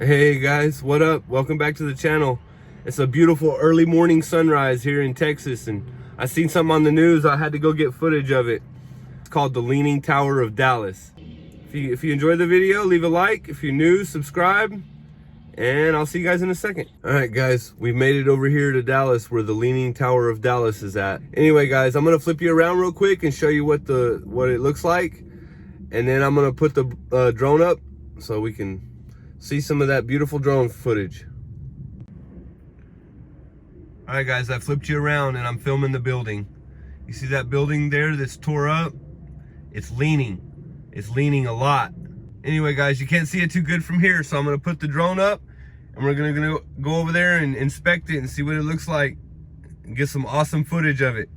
Hey guys, what up? Welcome back to the channel. It's a beautiful early morning sunrise here in Texas, and I seen something on the news. I had to go get footage of it. It's called the Leaning Tower of Dallas. If you enjoyed the video, leave a like. If you're new, subscribe, and I'll see you guys in a second. All right guys, we've made it over here to Dallas where the Leaning Tower of Dallas is at. Anyway guys, I'm gonna flip you around real quick and show you what it looks like, and then I'm gonna put the drone up so we can see some of that beautiful drone footage. All right guys, I flipped you around and I'm filming the building. You see that building there that's tore up? It's leaning a lot. Anyway guys, you can't see it too good from here, so I'm gonna put the drone up and we're gonna go over there and inspect it and see what it looks like and get some awesome footage of it.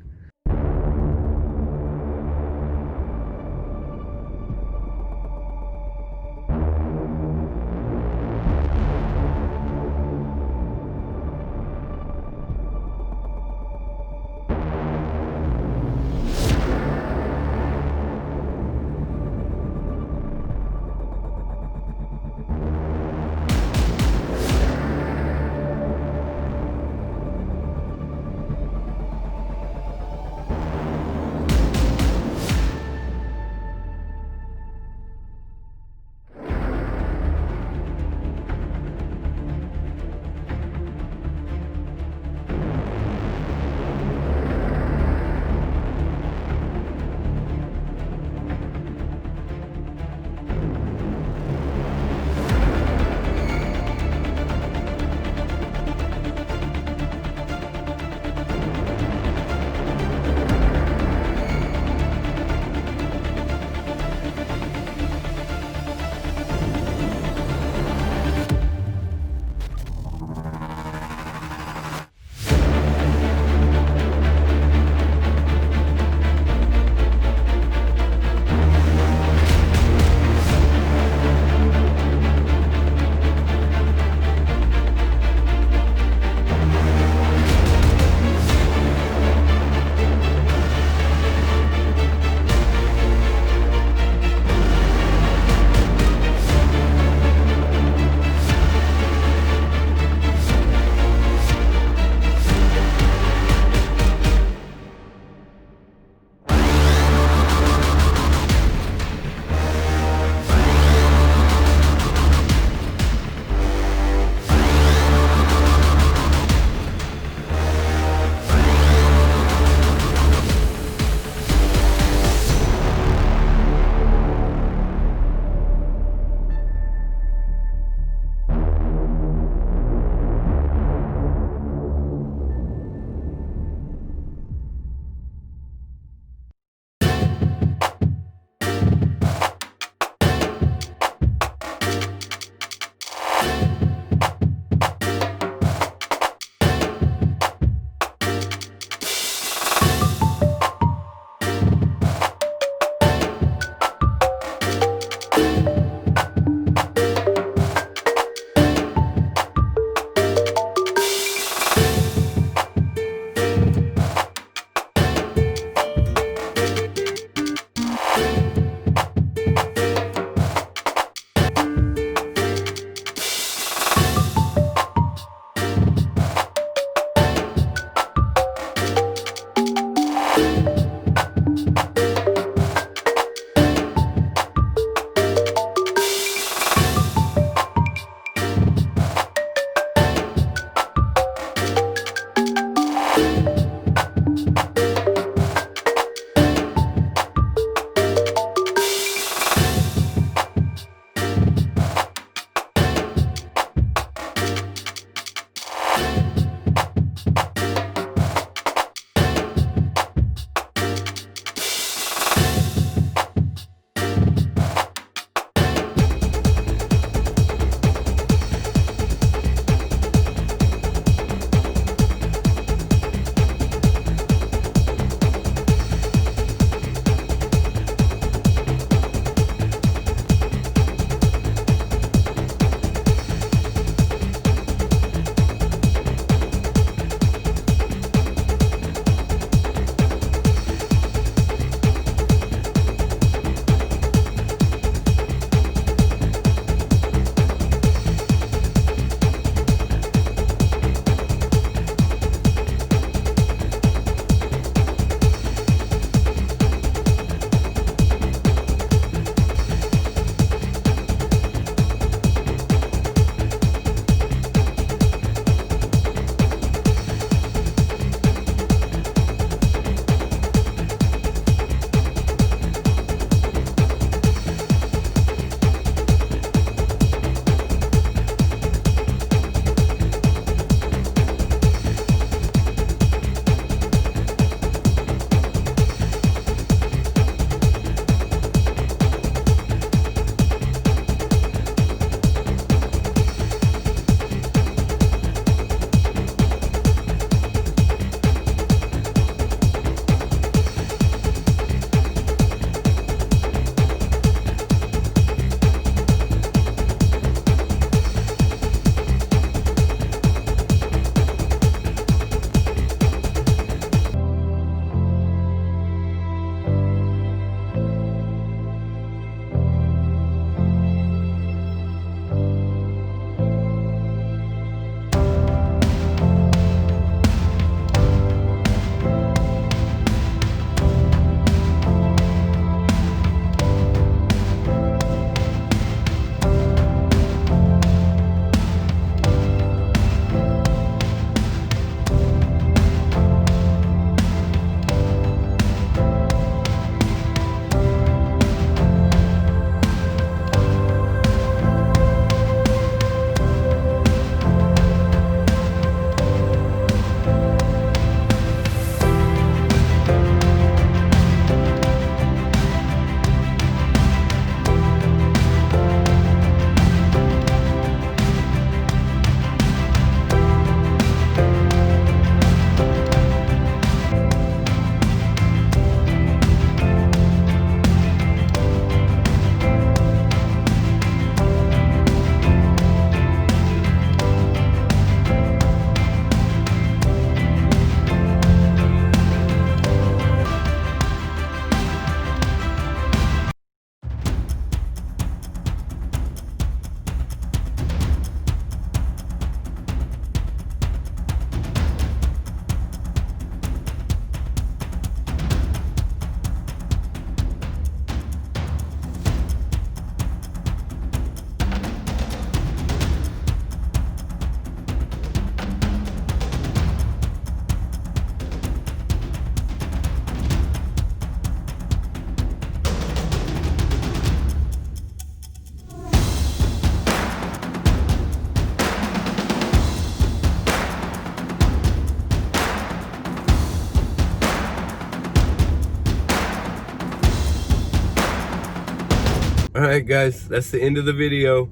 All right, guys, that's the end of the video.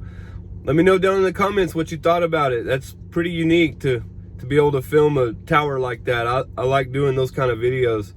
Let me know down in the comments what you thought about it. That's pretty unique to be able to film a tower like that. I like doing those kind of videos.